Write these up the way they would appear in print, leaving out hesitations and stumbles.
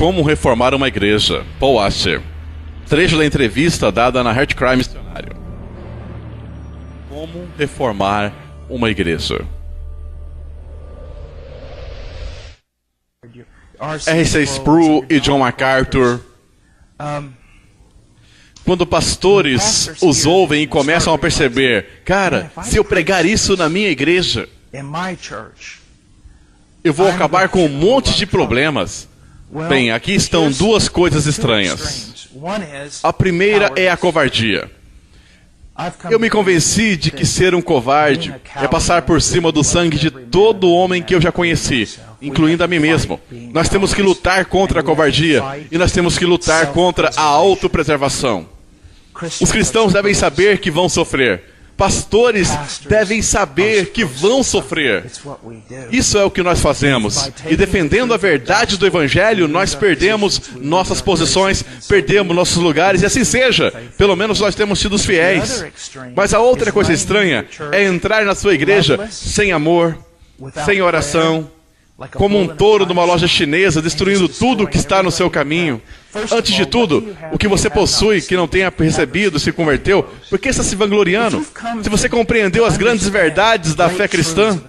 Como reformar uma igreja. Paul Washer. Trecho da entrevista dada na Heart Cry Missionário. Como reformar uma igreja. R.C. Sproul e John MacArthur. Quando pastores os ouvem e começam a perceber, cara, se eu pregar isso na minha igreja, eu vou acabar com um monte de problemas. Bem, aqui estão duas coisas estranhas. A primeira é a covardia. Eu me convenci de que ser um covarde é passar por cima do sangue de todo homem que eu já conheci, incluindo a mim mesmo. Nós temos que lutar contra a covardia e nós temos que lutar contra a autopreservação. Os cristãos devem saber que vão sofrer. Pastores devem saber que vão sofrer. Isso é o que nós fazemos. E defendendo a verdade do Evangelho, nós perdemos nossas posições, perdemos nossos lugares, e assim seja. Pelo menos nós temos sido os fiéis. Mas a outra coisa estranha é entrar na sua igreja sem amor, sem oração, como um touro numa loja chinesa, destruindo tudo que está no seu caminho. Antes de tudo, o que você possui que não tenha recebido, se converteu, por que está se vangloriando? Se você compreendeu as grandes verdades da fé cristã,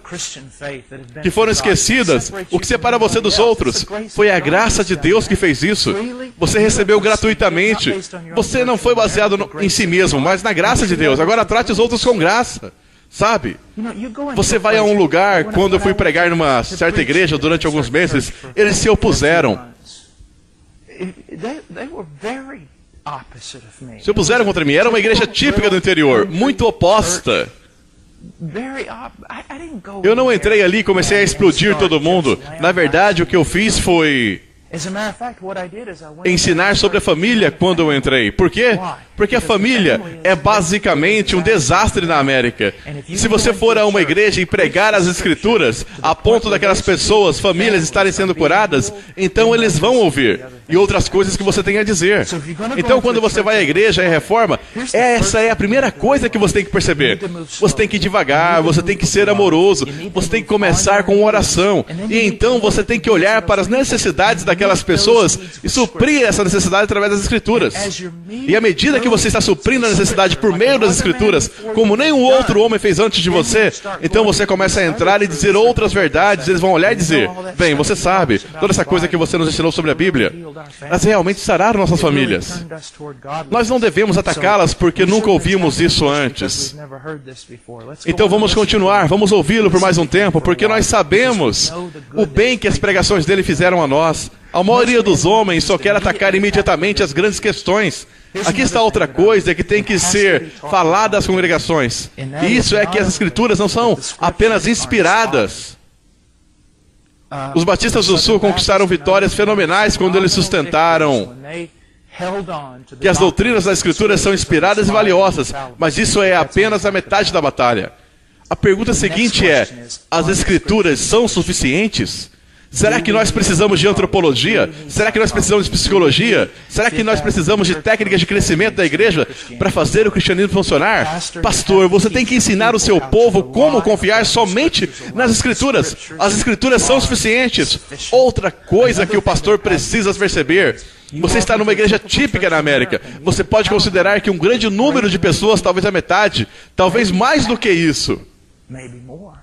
que foram esquecidas, o que separa você dos outros foi a graça de Deus que fez isso. Você recebeu gratuitamente. Você não foi baseado em si mesmo, mas na graça de Deus. Agora trate os outros com graça. Sabe? Você vai a um lugar, quando eu fui pregar numa certa igreja durante alguns meses, eles se opuseram. Se opuseram contra mim. Era uma igreja típica do interior, muito oposta. Eu não entrei ali e comecei a explodir todo mundo. Na verdade, o que eu fiz foi ensinar sobre a família quando eu entrei. Por quê? Porque a família é basicamente um desastre na América. Se você for a uma igreja e pregar as Escrituras, a ponto daquelas pessoas, famílias estarem sendo curadas, então eles vão ouvir. E outras coisas que você tem a dizer. Então, quando você vai à igreja e reforma, essa é a primeira coisa que você tem que perceber. Você tem que ir devagar, você tem que ser amoroso, você tem que começar com oração. E então você tem que olhar para as necessidades daquelas pessoas e suprir essa necessidade através das Escrituras. E à medida que você está suprindo a necessidade por meio das Escrituras, como nenhum outro homem fez antes de você, então você começa a entrar e dizer outras verdades. Eles vão olhar e dizer, bem, você sabe, toda essa coisa que você nos ensinou sobre a Bíblia, elas realmente sararam nossas famílias. Nós não devemos atacá-las porque nunca ouvimos isso antes. Então vamos continuar, vamos ouvi-lo por mais um tempo, porque nós sabemos o bem que as pregações dele fizeram a nós. A maioria dos homens só quer atacar imediatamente as grandes questões. Aqui está outra coisa que tem que ser falada às congregações. E isso é que as Escrituras não são apenas inspiradas. Os batistas do Sul conquistaram vitórias fenomenais quando eles sustentaram que as doutrinas das Escrituras são inspiradas e valiosas, mas isso é apenas a metade da batalha. A pergunta seguinte é, as Escrituras são suficientes? Será que nós precisamos de antropologia? Será que nós precisamos de psicologia? Será que nós precisamos de técnicas de crescimento da igreja para fazer o cristianismo funcionar? Pastor, você tem que ensinar o seu povo como confiar somente nas Escrituras. As Escrituras são suficientes. Outra coisa que o pastor precisa perceber: você está numa igreja típica na América. Você pode considerar que um grande número de pessoas, talvez a metade, talvez mais do que isso,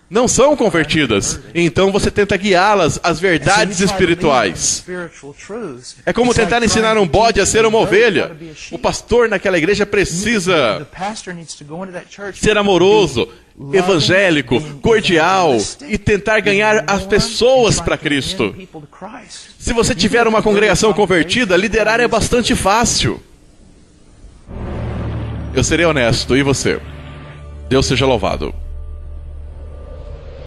não são convertidas. Então você tenta guiá-las às verdades espirituais. É como tentar ensinar um bode a ser uma ovelha. O pastor naquela igreja precisa ser amoroso, evangélico, cordial e tentar ganhar as pessoas para Cristo. Se você tiver uma congregação convertida, liderar é bastante fácil. Eu serei honesto, e você? Deus seja louvado.